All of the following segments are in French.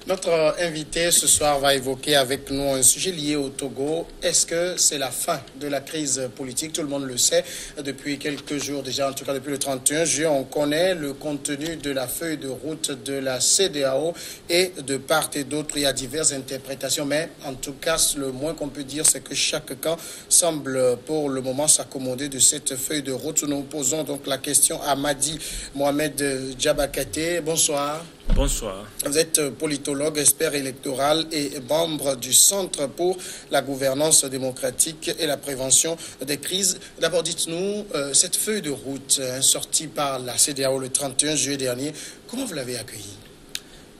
Notre invité ce soir va évoquer avec nous un sujet lié au Togo. Est-ce que c'est la fin de la crise politique? Tout le monde le sait depuis quelques jours déjà, en tout cas depuis le 31 juillet. On connaît le contenu de la feuille de route de la CEDEAO et de part et d'autre, il y a diverses interprétations. Mais en tout cas, le moins qu'on peut dire, c'est que chaque camp semble pour le moment s'accommoder de cette feuille de route. Nous posons donc la question à Madi Mohamed Diabakate. Bonsoir. Bonsoir. Vous êtes politologue, expert électoral et membre du Centre pour la gouvernance démocratique et la prévention des crises. D'abord, dites-nous, cette feuille de route sortie par la CEDEAO le 31 juillet dernier, comment vous l'avez accueillie?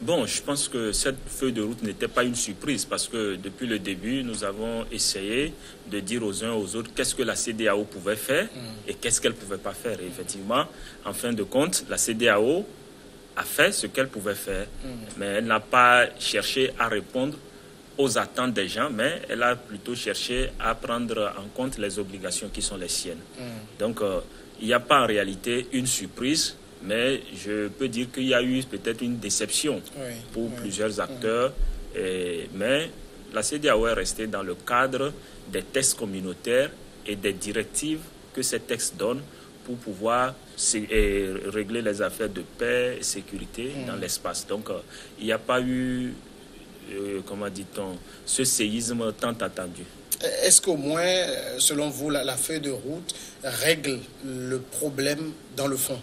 Bon, je pense que cette feuille de route n'était pas une surprise parce que depuis le début, nous avons essayé de dire aux uns aux autres qu'est-ce que la CEDEAO pouvait faire et qu'est-ce qu'elle ne pouvait pas faire. Et effectivement, en fin de compte, la CEDEAO a fait ce qu'elle pouvait faire, mais elle n'a pas cherché à répondre aux attentes des gens, mais elle a plutôt cherché à prendre en compte les obligations qui sont les siennes. Donc, il n'y a pas en réalité une surprise, mais je peux dire qu'il y a eu peut-être une déception pour plusieurs acteurs, mais la CEDEAO est restée dans le cadre des textes communautaires et des directives que ces textes donnent pour pouvoir régler les affaires de paix et sécurité dans l'espace. Donc, il n'y a pas eu, comment dit-on, ce séisme tant attendu. Est-ce qu'au moins, selon vous, la feuille de route règle le problème dans le fond?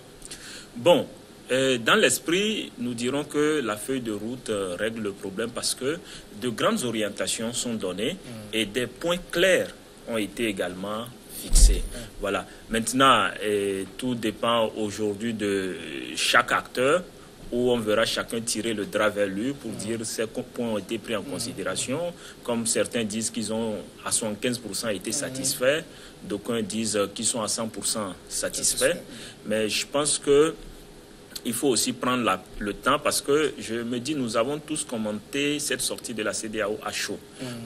Bon, dans l'esprit, nous dirons que la feuille de route règle le problème parce que de grandes orientations sont données et des points clairs ont été également fixés. Voilà. Maintenant, tout dépend aujourd'hui de chaque acteur où on verra chacun tirer le drap vers lui pour dire ces points ont été pris en considération. Comme certains disent qu'ils ont à 75% été satisfaits, d'aucuns disent qu'ils sont à 100% satisfaits. Mais je pense que il faut aussi prendre le temps parce que je me dis, nous avons tous commenté cette sortie de la CEDEAO à chaud.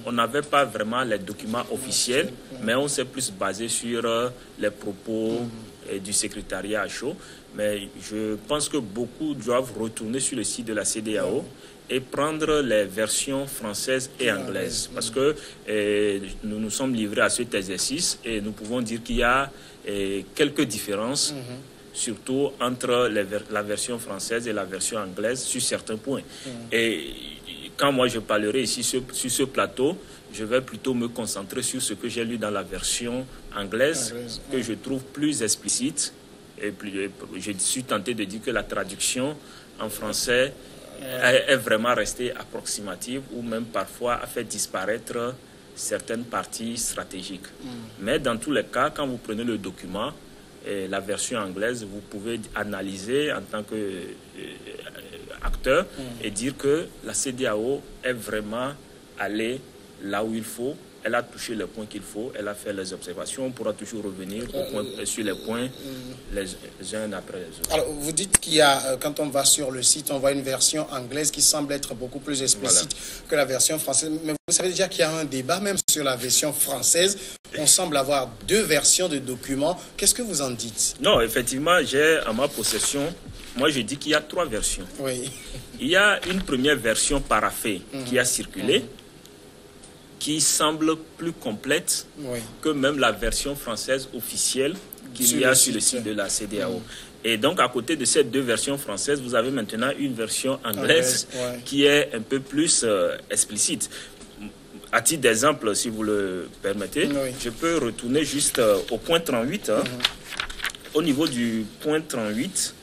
On n'avait pas vraiment les documents officiels, mais on s'est plus basé sur les propos du secrétariat à chaud. Mais je pense que beaucoup doivent retourner sur le site de la CEDEAO et prendre les versions françaises et anglaises. Parce que nous nous sommes livrés à cet exercice et nous pouvons dire qu'il y a quelques différences surtout entre la version française et la version anglaise sur certains points. Et quand moi je parlerai ici sur ce plateau, je vais plutôt me concentrer sur ce que j'ai lu dans la version anglaise, que je trouve plus explicite. Et je suis tenté de dire que la traduction en français est vraiment restée approximative ou même parfois a fait disparaître certaines parties stratégiques. Mais dans tous les cas, quand vous prenez le document, la version anglaise, vous pouvez analyser en tant qu'acteur et dire que la CEDEAO est vraiment allée là où il faut. Elle a touché les points qu'il faut, elle a fait les observations. On pourra toujours revenir sur les points les uns après les autres. Alors, vous dites qu'il y a, quand on va sur le site, on voit une version anglaise qui semble être beaucoup plus explicite que la version française. Mais vous savez déjà qu'il y a un débat même sur la version française. On semble avoir deux versions de documents. Qu'est-ce que vous en dites? Non, effectivement, j'ai en ma possession, moi je dis qu'il y a trois versions. Oui. Il y a une première version paraphée qui a circulé, qui semble plus complète que même la version française officielle qu'il y a sur le site de la CEDEAO. Et donc, à côté de ces deux versions françaises, vous avez maintenant une version anglaise qui est un peu plus explicite. À titre d'exemple, si vous le permettez, je peux retourner juste au point 38. Au niveau du point 38,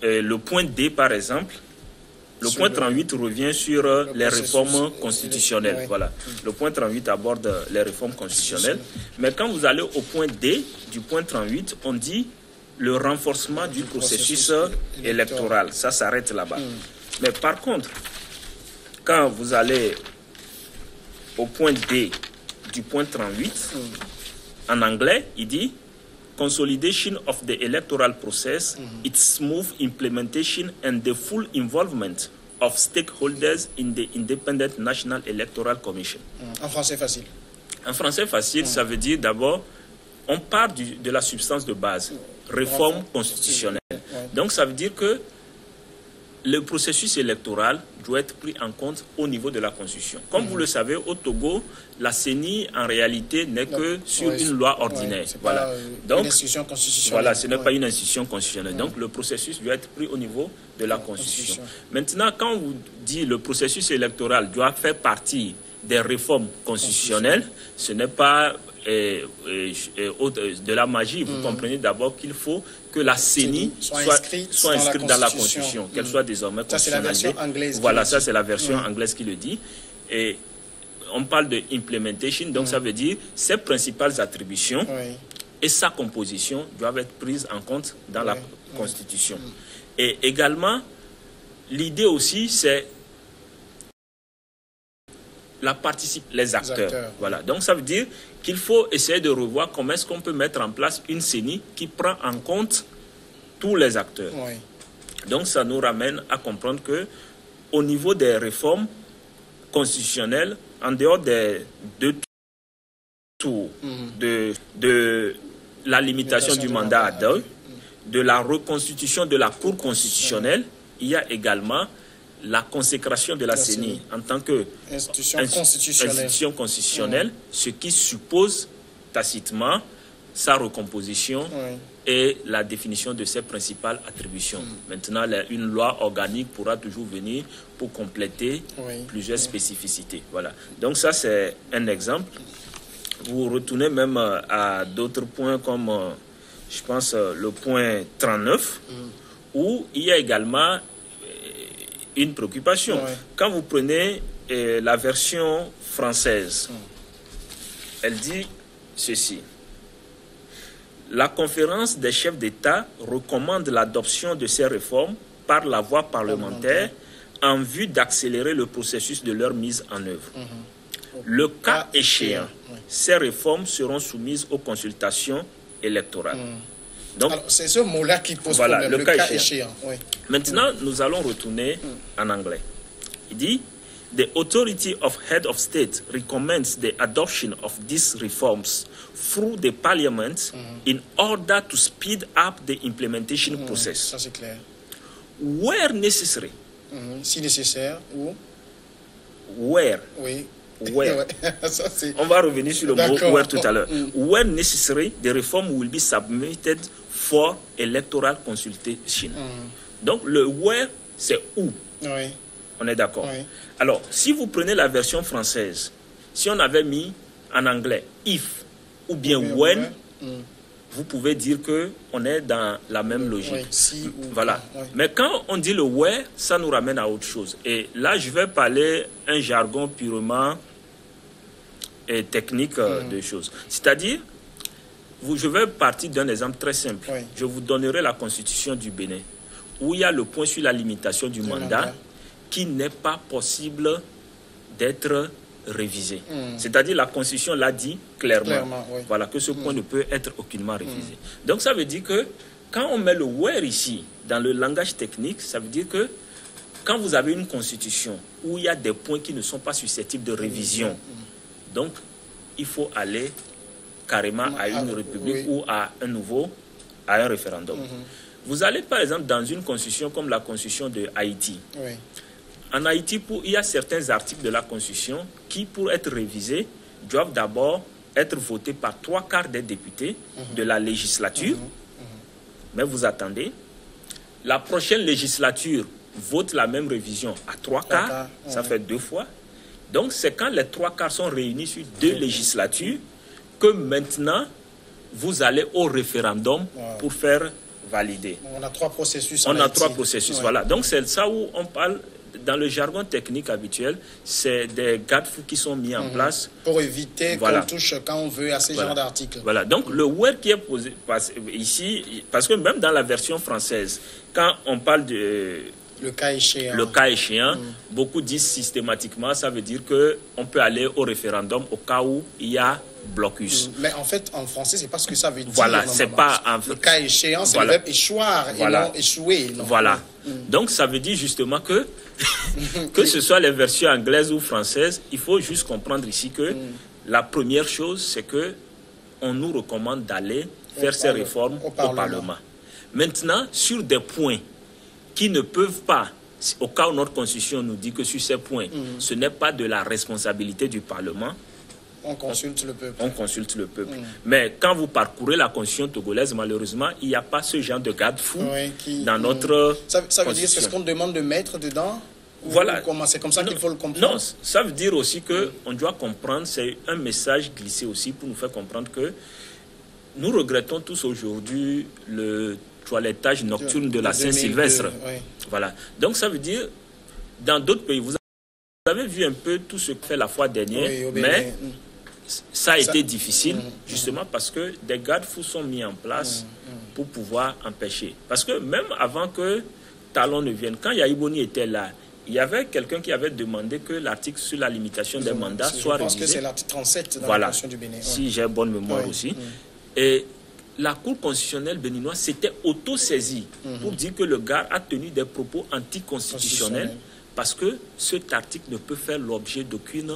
le point D, par exemple, le point 38 revient sur les réformes constitutionnelles. Voilà. Le point 38 aborde les réformes constitutionnelles. Mais quand vous allez au point D du point 38, on dit le renforcement du processus électoral. Ça s'arrête là-bas. Mais par contre, quand vous allez au point D du point 38, en anglais, il dit Consolidation of the electoral process, its smooth implementation and the full involvement of stakeholders in the Independent National Electoral Commission. En français facile. En français facile, ça veut dire d'abord, on part de la substance de base, réforme constitutionnelle. Donc ça veut dire que le processus électoral doit être pris en compte au niveau de la Constitution. Comme vous le savez, au Togo, la CENI, en réalité, n'est que sur une loi ordinaire. Voilà. Donc, une institution constitutionnelle. Voilà, ce n'est pas une institution constitutionnelle. Donc, le processus doit être pris au niveau de la Constitution. Maintenant, quand on vous dit le processus électoral doit faire partie des réformes constitutionnelles, ce n'est pas de la magie. Vous comprenez d'abord qu'il faut que la CENI soit inscrite dans la Constitution, qu'elle soit désormais constitutionnalisée. Ça, c'est la version anglaise. Voilà, ça, c'est la version anglaise qui le dit. Et on parle de implementation, donc ça veut dire ses principales attributions et sa composition doivent être prises en compte dans la Constitution. Et également, l'idée aussi, c'est la participation, les acteurs. Voilà. Donc, ça veut dire qu'il faut essayer de revoir comment est-ce qu'on peut mettre en place une CENI qui prend en compte tous les acteurs. Donc, ça nous ramène à comprendre que au niveau des réformes constitutionnelles, en dehors des deux tours de la limitation du mandat à deux, de la reconstitution de la Cour constitutionnelle, il y a également la consécration de la CENI en tant qu'institution constitutionnelle, ce qui suppose tacitement sa recomposition et la définition de ses principales attributions. Maintenant, une loi organique pourra toujours venir pour compléter plusieurs spécificités. Voilà. Donc ça, c'est un exemple. Vous retournez même à d'autres points comme, je pense, le point 39, où il y a également une préoccupation. Quand vous prenez la version française, elle dit ceci. La conférence des chefs d'État recommande l'adoption de ces réformes par la voie parlementaire en vue d'accélérer le processus de leur mise en œuvre. Le cas échéant, ces réformes seront soumises aux consultations électorales. Donc, c'est ce mot-là qui pose problème, le cas échéant. Maintenant, nous allons retourner en anglais. Il dit, the authority of head of state recommends the adoption of these reforms through the parliament in order to speed up the implementation process. Ça, c'est clair. Where necessary. Si nécessaire, ou where. Where. Ça, on va revenir sur le mot where tout à l'heure. Where necessary, the reform will be submitted for electoral consultation. Donc, le where, c'est où. On est d'accord. Alors, si vous prenez la version française, si on avait mis en anglais if ou bien when, vous pouvez dire qu'on est dans la même logique. Si ou voilà. Mais quand on dit le where, ça nous ramène à autre chose. Et là, je vais parler un jargon purement technique de choses. C'est-à-dire, je vais partir d'un exemple très simple. Je vous donnerai la constitution du Bénin, où il y a le point sur la limitation du mandat qui n'est pas possible d'être révisé. C'est-à-dire la constitution l'a dit clairement voilà, que ce point ne peut être aucunement révisé. Donc ça veut dire que quand on met le where ici, dans le langage technique, ça veut dire que quand vous avez une constitution où il y a des points qui ne sont pas susceptibles de révision, donc il faut aller carrément à une république ou à un référendum. Vous allez par exemple dans une constitution comme la constitution de Haïti. En Haïti, il y a certains articles de la constitution qui, pour être révisés, doivent d'abord être votés par 3/4 des députés de la législature. Mais vous attendez, la prochaine législature vote la même révision à 3/4, ça fait 2 fois. Donc c'est quand les 3/4 sont réunis sur 2 législatures que maintenant vous allez au référendum pour faire valider. On a 3 processus. On a 3 processus, voilà. Donc c'est ça où on parle, dans le jargon technique habituel, c'est des garde-fous qui sont mis en place. Pour éviter qu'on touche quand on veut à ces genres d'articles. Voilà, donc le where qui est posé ici, parce que même dans la version française, quand on parle de le cas échéant, beaucoup disent systématiquement, ça veut dire qu'on peut aller au référendum au cas où il y a blocus. Mais en fait, en français, c'est pas ce que ça veut dire. Voilà, c'est pas... Le cas échéant, c'est le verbe échoir et non échouer. Non. Voilà. Donc, ça veut dire justement que ce soit les versions anglaises ou françaises, il faut juste comprendre ici que la première chose, c'est que on nous recommande d'aller faire ces réformes au Parlement. Maintenant, sur des points qui ne peuvent pas au cas où notre constitution nous dit que sur ces points, ce n'est pas de la responsabilité du Parlement, on consulte le peuple. On consulte le peuple. Mais quand vous parcourez la constitution togolaise, malheureusement, il n'y a pas ce genre de garde-fou dans notre Ça veut dire, c'est ce qu'on demande de mettre dedans? Voilà. C'est comme ça qu'il faut le comprendre? Non, ça veut dire aussi qu'on doit comprendre, c'est un message glissé aussi pour nous faire comprendre que nous regrettons tous aujourd'hui le toilettage nocturne de la Saint-Sylvestre. Voilà. Donc ça veut dire, dans d'autres pays, vous avez vu un peu tout ce que fait la fois dernière, mais ça a été difficile, justement parce que des garde-fous sont mis en place pour pouvoir empêcher. Parce que même avant que Talon ne vienne, quand Yaïboni était là, il y avait quelqu'un qui avait demandé que l'article sur la limitation des mandats soit révisé. Je pense que c'est l'article 37 dans la Constitution du Bénin. Si j'ai bonne mémoire aussi. Et la Cour constitutionnelle béninoise s'était auto-saisie pour dire que le gars a tenu des propos anticonstitutionnels parce que cet article ne peut faire l'objet d'aucune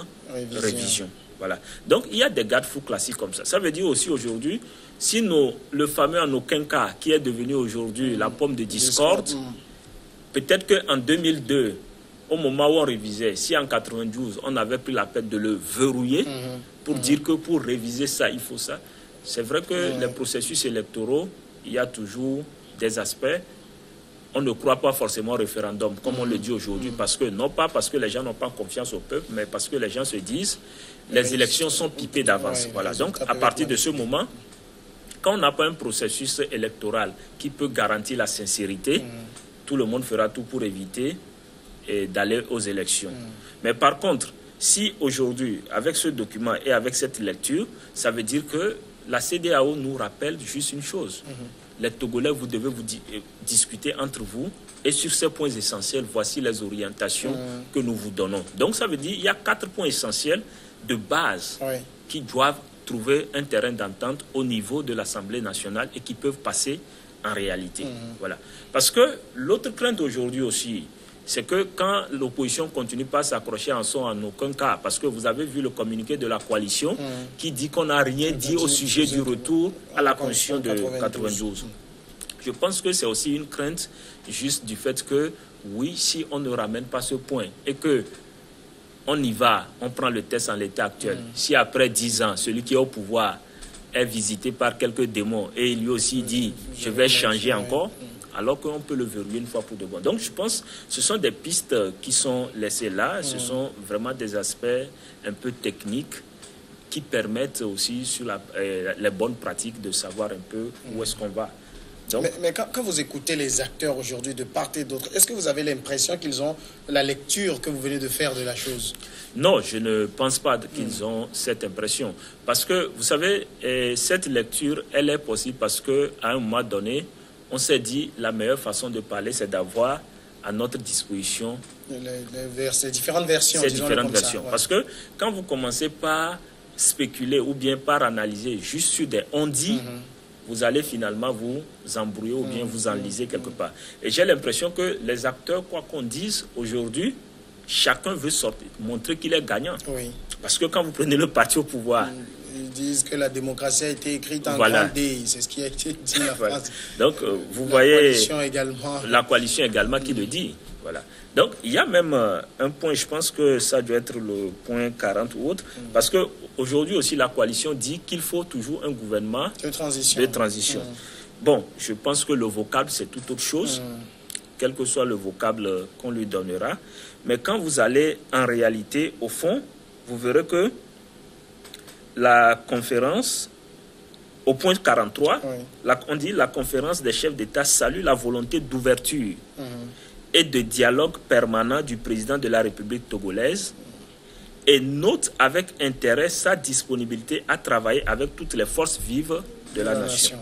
révision. Voilà. Donc, il y a des garde-fous classiques comme ça. Ça veut dire aussi aujourd'hui, si le fameux en aucun cas, qui est devenu aujourd'hui la pomme de discorde, peut-être qu'en 2002, au moment où on révisait, si en 92, on avait pris la peine de le verrouiller pour dire que pour réviser ça, il faut ça. C'est vrai que les processus électoraux, il y a toujours des aspects. On ne croit pas forcément au référendum, comme on le dit aujourd'hui, parce que, non pas parce que les gens n'ont pas confiance au peuple, mais parce que les gens se disent les élections sont pipées d'avance. Voilà. Donc, à partir de ce moment, quand on n'a pas un processus électoral qui peut garantir la sincérité, tout le monde fera tout pour éviter d'aller aux élections. Mais par contre, si aujourd'hui, avec ce document et avec cette lecture, ça veut dire que la CEDEAO nous rappelle juste une chose. Les Togolais, vous devez vous discuter entre vous et sur ces points essentiels, voici les orientations que nous vous donnons. Donc ça veut dire qu'il y a 4 points essentiels de base qui doivent trouver un terrain d'entente au niveau de l'Assemblée nationale et qui peuvent passer en réalité. Voilà. Parce que l'autre crainte aujourd'hui aussi, c'est que quand l'opposition continue pas à s'accrocher en son en aucun cas, parce que vous avez vu le communiqué de la coalition qui dit qu'on n'a rien dit au sujet du retour à la Constitution de 92. Je pense que c'est aussi une crainte juste du fait que, oui, si on ne ramène pas ce point et que on y va, on prend le test en l'état actuel, si après 10 ans, celui qui est au pouvoir est visité par quelques démons et il lui aussi dit « je vais changer encore », alors qu'on peut le verrouiller une fois pour de bon. Donc je pense que ce sont des pistes qui sont laissées là, ce sont vraiment des aspects un peu techniques qui permettent aussi sur les bonnes pratiques de savoir un peu où est-ce qu'on va. Donc, mais quand vous écoutez les acteurs aujourd'hui de part et d'autre, est-ce que vous avez l'impression qu'ils ont la lecture que vous venez de faire de la chose? Non, je ne pense pas qu'ils ont cette impression. Parce que, vous savez, cette lecture, elle est possible parce qu'à un moment donné, on s'est dit la meilleure façon de parler, c'est d'avoir à notre disposition ces différentes versions. Ces différentes versions. Parce que quand vous commencez par spéculer ou bien par analyser juste sur des on-dit, vous allez finalement vous embrouiller ou bien vous enliser quelque part. Et j'ai l'impression que les acteurs, quoi qu'on dise aujourd'hui, chacun veut montrer qu'il est gagnant. Parce que quand vous prenez le parti au pouvoir... Ils disent que la démocratie a été écrite en grand D. C'est ce qui a été dit en France. Donc, vous voyez la coalition également qui le dit. Voilà. Donc, il y a même un point, je pense que ça doit être le point 40 ou autre, parce qu'aujourd'hui aussi, la coalition dit qu'il faut toujours un gouvernement de transition. Bon, je pense que le vocable, c'est tout autre chose, quel que soit le vocable qu'on lui donnera. Mais quand vous allez en réalité, au fond, vous verrez que la conférence, au point 43, on dit la conférence des chefs d'État salue la volonté d'ouverture et de dialogue permanent du président de la République togolaise et note avec intérêt sa disponibilité à travailler avec toutes les forces vives de la nation.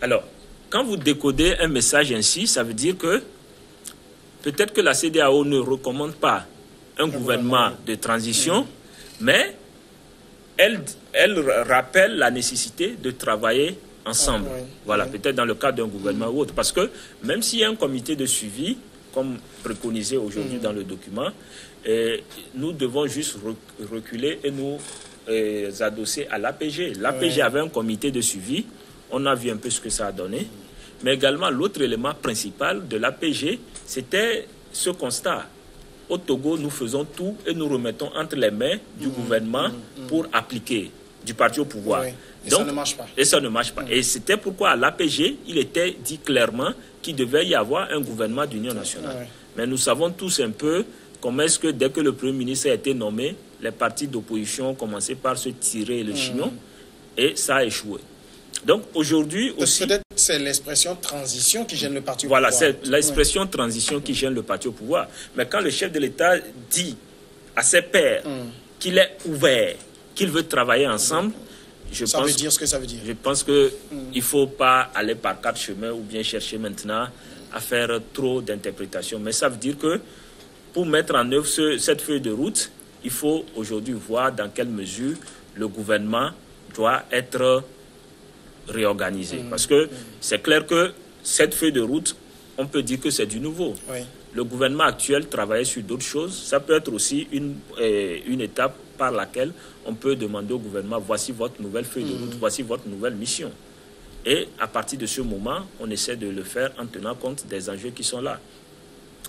Alors, quand vous décodez un message ainsi, ça veut dire que peut-être que la CEDEAO ne recommande pas un gouvernement de transition, mais elle rappelle la nécessité de travailler ensemble. Voilà, peut-être dans le cadre d'un gouvernement ou autre. Parce que même s'il y a un comité de suivi, comme préconisé aujourd'hui dans le document, nous devons juste reculer et nous adosser à l'APG. L'APG avait un comité de suivi, on a vu un peu ce que ça a donné. Mais également, l'autre élément principal de l'APG, c'était ce constat. Au Togo, nous faisons tout et nous remettons entre les mains du gouvernement pour appliquer, du parti au pouvoir. Oui. Et donc, ça ne marche pas. Et ça ne marche pas. Et c'était pourquoi à l'APG, il était dit clairement qu'il devait y avoir un gouvernement d'union nationale. Oui. Mais nous savons tous un peu comment est-ce que dès que le Premier ministre a été nommé, les partis d'opposition ont commencé par se tirer le chignon et ça a échoué. Donc aujourd'hui aussi... Peut-être c'est l'expression transition qui gêne le parti au voilà, pouvoir. c'est l'expression transition qui gêne le parti au pouvoir. Mais quand le chef de l'État dit à ses pairs qu'il est ouvert, qu'il veut travailler ensemble, ça veut dire ce que ça veut dire. Je pense qu'il ne faut pas aller par quatre chemins ou bien chercher maintenant à faire trop d'interprétations. Mais ça veut dire que pour mettre en œuvre cette feuille de route, il faut aujourd'hui voir dans quelle mesure le gouvernement doit être réorganisé. Parce que c'est clair que cette feuille de route, on peut dire que c'est du nouveau. Oui. Le gouvernement actuel travaille sur d'autres choses. Ça peut être aussi une étape par laquelle on peut demander au gouvernement, voici votre nouvelle feuille de route, voici votre nouvelle mission. Et à partir de ce moment, on essaie de le faire en tenant compte des enjeux qui sont là.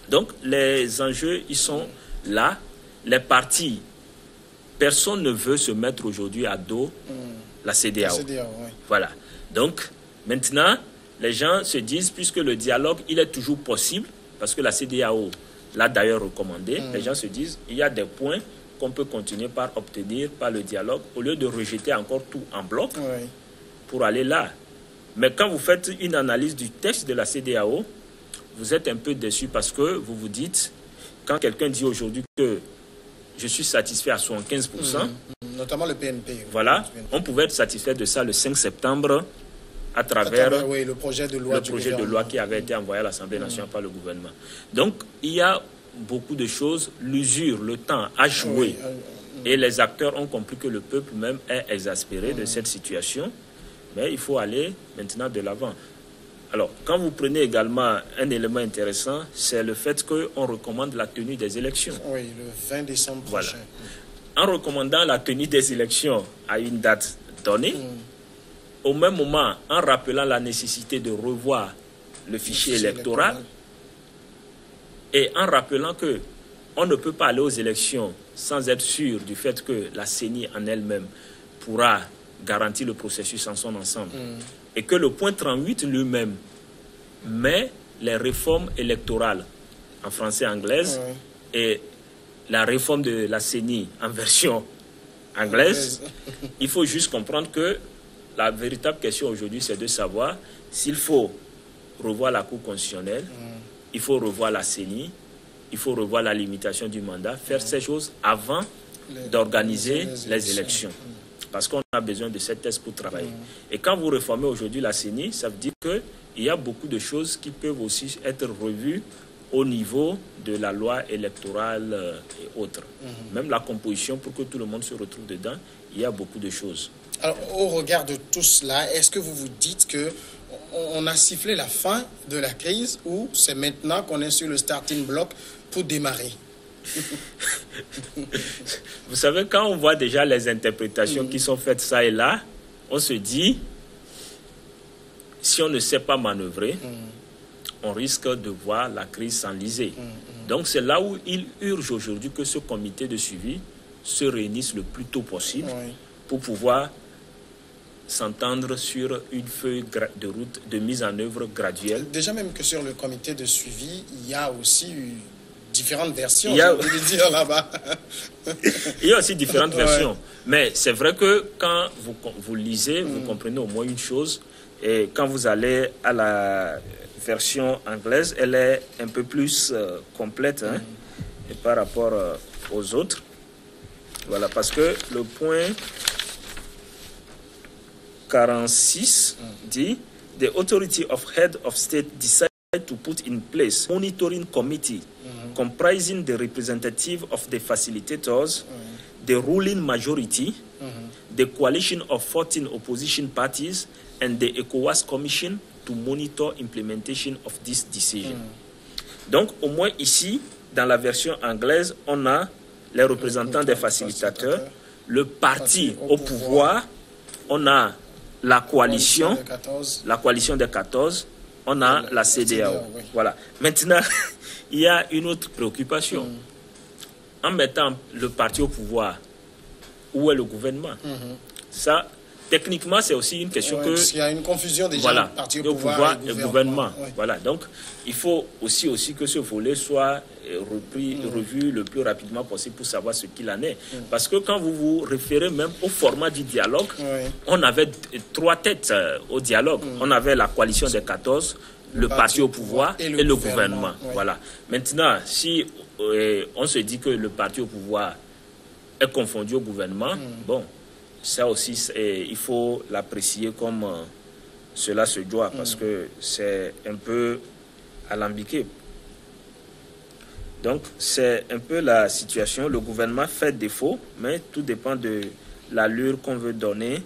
Donc, les enjeux, ils sont là. Les partis, personne ne veut se mettre aujourd'hui à dos la CEDEAO. La CEDEAO, oui. Voilà. Donc, maintenant, les gens se disent, puisque le dialogue, il est toujours possible, parce que la CEDEAO l'a d'ailleurs recommandé, les gens se disent, il y a des points qu'on peut continuer par obtenir par le dialogue, au lieu de rejeter encore tout en bloc pour aller là. Mais quand vous faites une analyse du texte de la CEDEAO, vous êtes un peu déçu parce que vous vous dites, quand quelqu'un dit aujourd'hui que je suis satisfait à 75%, notamment le PNP. Voilà, on pouvait être satisfait de ça le 5 septembre à travers le projet de loi, qui avait été envoyé à l'Assemblée nationale par le gouvernement. Donc, il y a beaucoup de choses, l'usure, le temps a joué. Et les acteurs ont compris que le peuple même est exaspéré de cette situation. Mais il faut aller maintenant de l'avant. Alors, quand vous prenez également un élément intéressant, c'est le fait qu'on recommande la tenue des élections. Oui, le 20 décembre prochain. En recommandant la tenue des élections à une date donnée, au même moment, en rappelant la nécessité de revoir le fichier électoral, et en rappelant qu'on ne peut pas aller aux élections sans être sûr du fait que la CENI en elle-même pourra garantir le processus en son ensemble, et que le point 38 lui-même met les réformes électorales en français et anglaise, et la réforme de la CENI en version anglaise, il faut juste comprendre que la véritable question aujourd'hui, c'est de savoir s'il faut revoir la Cour constitutionnelle, il faut revoir la CENI, il faut revoir la limitation du mandat, faire ces choses avant d'organiser les élections. Parce qu'on a besoin de cette thèse pour travailler. Et quand vous réformez aujourd'hui la CENI, ça veut dire qu'il y a beaucoup de choses qui peuvent aussi être revues au niveau de la loi électorale et autres. Même la composition, pour que tout le monde se retrouve dedans, il y a beaucoup de choses. Alors, au regard de tout cela, est-ce que vous vous dites qu'on a sifflé la fin de la crise ou c'est maintenant qu'on est sur le starting block pour démarrer? Vous savez, quand on voit déjà les interprétations qui sont faites ça et là, on se dit, si on ne sait pas manœuvrer, on risque de voir la crise s'enliser. Donc c'est là où il urge aujourd'hui que ce comité de suivi se réunisse le plus tôt possible pour pouvoir s'entendre sur une feuille de route de mise en œuvre graduelle. Déjà même que sur le comité de suivi, il y a aussi différentes versions, j'ai envie de dire là-bas. Il y a aussi différentes versions. Mais c'est vrai que quand vous lisez, vous comprenez au moins une chose. Et quand vous allez à la version anglaise, elle est un peu plus complète et par rapport aux autres. Voilà, parce que le point 46 dit « The authority of head of state decide to put in place monitoring committee comprising the representative of the facilitators, the ruling majority, the coalition of 14 opposition parties, and the ECOWAS Commission to monitor implementation of this decision. » Donc, au moins ici, dans la version anglaise, on a les représentants des facilitateurs, le parti au pouvoir, on a la coalition des 14, on a la CEDEAO. Voilà. Maintenant, il y a une autre préoccupation. En mettant le parti au pouvoir, où est le gouvernement? Ça, techniquement, c'est aussi une question que... Parce qu'il y a une confusion déjà, voilà, parti au le pouvoir et gouvernement. Ouais. Voilà, donc il faut aussi que ce volet soit revu le plus rapidement possible pour savoir ce qu'il en est. Parce que quand vous vous référez même au format du dialogue, on avait 3 têtes au dialogue. On avait la coalition des 14, le parti au pouvoir et le gouvernement. Voilà. Maintenant, si on se dit que le parti au pouvoir est confondu au gouvernement, bon, ça aussi, il faut l'apprécier comme cela se doit, parce que c'est un peu alambiqué. Donc, c'est un peu la situation. Le gouvernement fait défaut, mais tout dépend de l'allure qu'on veut donner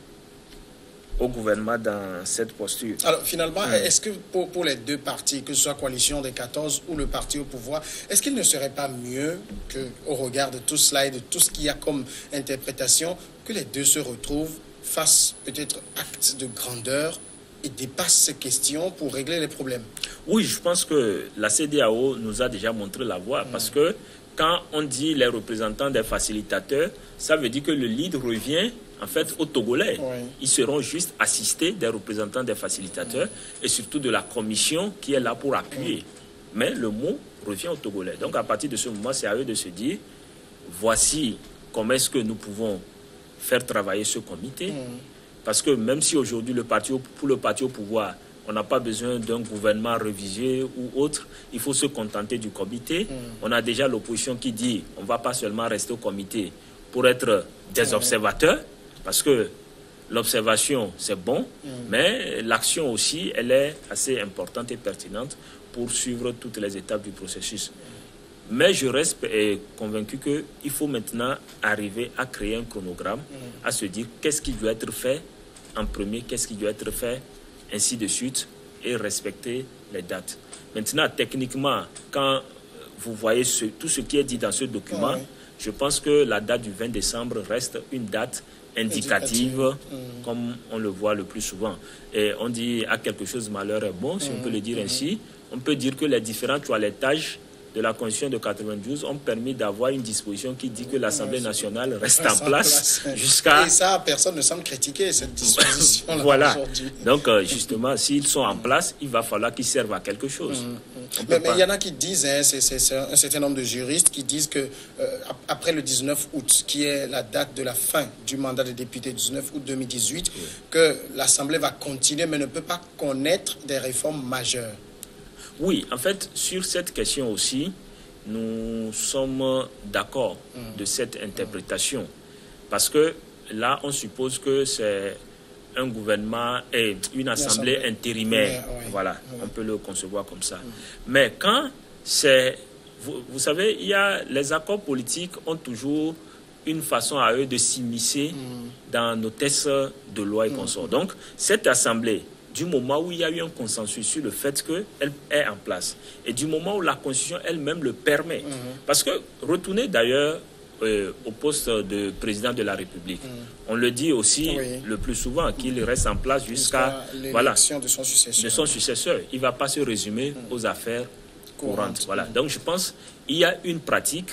au gouvernement dans cette posture. Alors, finalement, est-ce que pour les deux partis, que ce soit coalition des 14 ou le parti au pouvoir, est-ce qu'il ne serait pas mieux qu'au regard de tout cela et de tout ce qu'il y a comme interprétation, que les deux se retrouvent, fassent peut-être acte de grandeur et dépassent ces questions pour régler les problèmes? Oui, je pense que la CEDEAO nous a déjà montré la voie, parce que quand on dit les représentants des facilitateurs, ça veut dire que le lead revient en fait aux Togolais. Ils seront juste assistés des représentants des facilitateurs et surtout de la commission qui est là pour appuyer. Mais le mot revient aux Togolais. Donc à partir de ce moment, c'est à eux de se dire, voici comment est-ce que nous pouvons faire travailler ce comité. Parce que même si aujourd'hui, pour le parti au pouvoir, on n'a pas besoin d'un gouvernement révisé ou autre, il faut se contenter du comité. On a déjà l'opposition qui dit, on ne va pas seulement rester au comité pour être des observateurs, parce que l'observation, c'est bon, mais l'action aussi, elle est assez importante et pertinente pour suivre toutes les étapes du processus. Mais je reste convaincu qu'il faut maintenant arriver à créer un chronogramme, à se dire qu'est-ce qui doit être fait en premier, qu'est-ce qui doit être fait, ainsi de suite, et respecter les dates. Maintenant, techniquement, quand vous voyez tout ce qui est dit dans ce document, je pense que la date du 20 décembre reste une date indicative, comme on le voit le plus souvent. Et on dit à quelque chose malheur est bon, si on peut le dire ainsi. On peut dire que les différents toilettages de la Constitution de 92 ont permis d'avoir une disposition qui dit que l'Assemblée nationale reste en place jusqu'à... Et ça, personne ne semble critiquer cette disposition-là. Voilà. Donc, justement, s'ils sont en place, il va falloir qu'ils servent à quelque chose. Mais il y en a qui disent, c'est un certain nombre de juristes qui disent que après le 19 août, qui est la date de la fin du mandat des députés, 19 août 2018, que l'Assemblée va continuer mais ne peut pas connaître des réformes majeures. Oui, en fait, sur cette question aussi, nous sommes d'accord de cette interprétation. Parce que là, on suppose que c'est un gouvernement et une assemblée intérimaire. Voilà, on peut le concevoir comme ça. Mais quand c'est... Vous savez, les accords politiques ont toujours une façon à eux de s'immiscer dans nos textes de loi et consorts. Donc, cette assemblée, du moment où il y a eu un consensus sur le fait qu'elle est en place, et du moment où la Constitution elle-même le permet. Parce que, retournez d'ailleurs au poste de président de la République, on le dit aussi le plus souvent, qu'il reste en place jusqu'à l'élection de son successeur. Il ne va pas se résumer aux affaires courantes. Voilà. Donc je pense qu'il y a une pratique,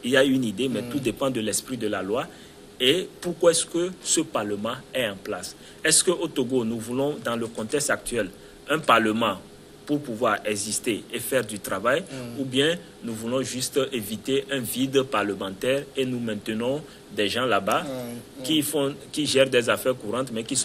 il y a une idée, mais tout dépend de l'esprit de la loi. Et pourquoi est-ce que ce Parlement est en place? Est-ce qu'au Togo, nous voulons, dans le contexte actuel, un Parlement pour pouvoir exister et faire du travail, ou bien nous voulons juste éviter un vide parlementaire et nous maintenons des gens là-bas qui gèrent des affaires courantes, mais qui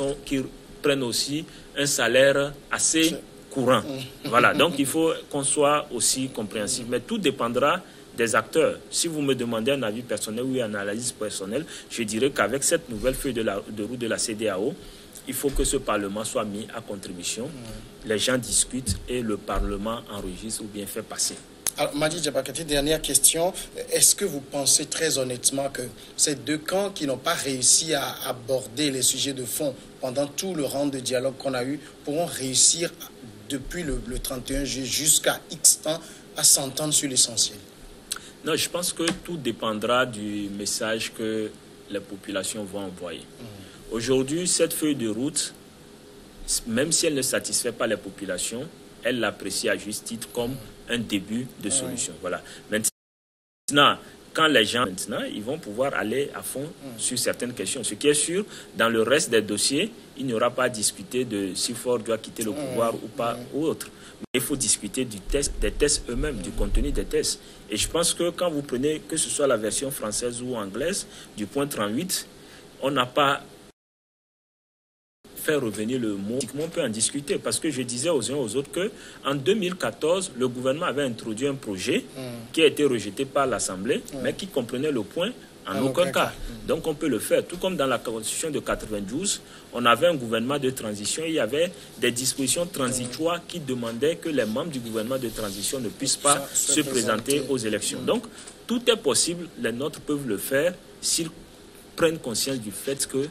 prennent aussi un salaire assez courant. Voilà, donc il faut qu'on soit aussi compréhensif. Mais tout dépendra des acteurs. Si vous me demandez un avis personnel ou une analyse personnelle, je dirais qu'avec cette nouvelle feuille de route de la CEDEAO, il faut que ce Parlement soit mis à contribution. Les gens discutent et le Parlement enregistre ou bien fait passer. Alors, Madi Diabakate, dernière question. Est-ce que vous pensez très honnêtement que ces deux camps qui n'ont pas réussi à aborder les sujets de fond pendant tout le round de dialogue qu'on a eu pourront réussir depuis le 31 juillet jusqu'à X temps à s'entendre sur l'essentiel? Non, je pense que tout dépendra du message que les populations vont envoyer. Aujourd'hui, cette feuille de route, même si elle ne satisfait pas les populations, elle l'apprécie à juste titre comme un début de solution. Voilà. Maintenant, quand les gens, ils vont pouvoir aller à fond sur certaines questions. Ce qui est sûr, dans le reste des dossiers, il n'y aura pas à discuter de si Faure doit quitter le pouvoir ou pas, ou autre. Mais il faut discuter des tests eux-mêmes, du contenu des tests. Et je pense que quand vous prenez, que ce soit la version française ou anglaise, du point 38, on n'a pas faire revenir le mot. On peut en discuter parce que je disais aux uns aux autres qu'en 2014, le gouvernement avait introduit un projet qui a été rejeté par l'Assemblée, mais qui comprenait le point en aucun cas. Donc on peut le faire. Tout comme dans la Constitution de 92, on avait un gouvernement de transition et il y avait des dispositions transitoires qui demandaient que les membres du gouvernement de transition ne puissent pas se présenter aux élections. Donc tout est possible, les nôtres peuvent le faire s'ils prennent conscience du fait que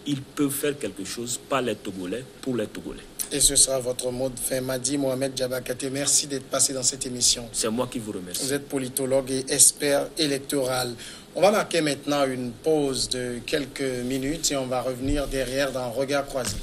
ils peuvent faire quelque chose par les Togolais, pour les Togolais. Et ce sera votre mot de fin. Madi Mohamed Diabakate, merci d'être passé dans cette émission. C'est moi qui vous remercie. Vous êtes politologue et expert électoral. On va marquer maintenant une pause de quelques minutes et on va revenir derrière dans Regard croisé.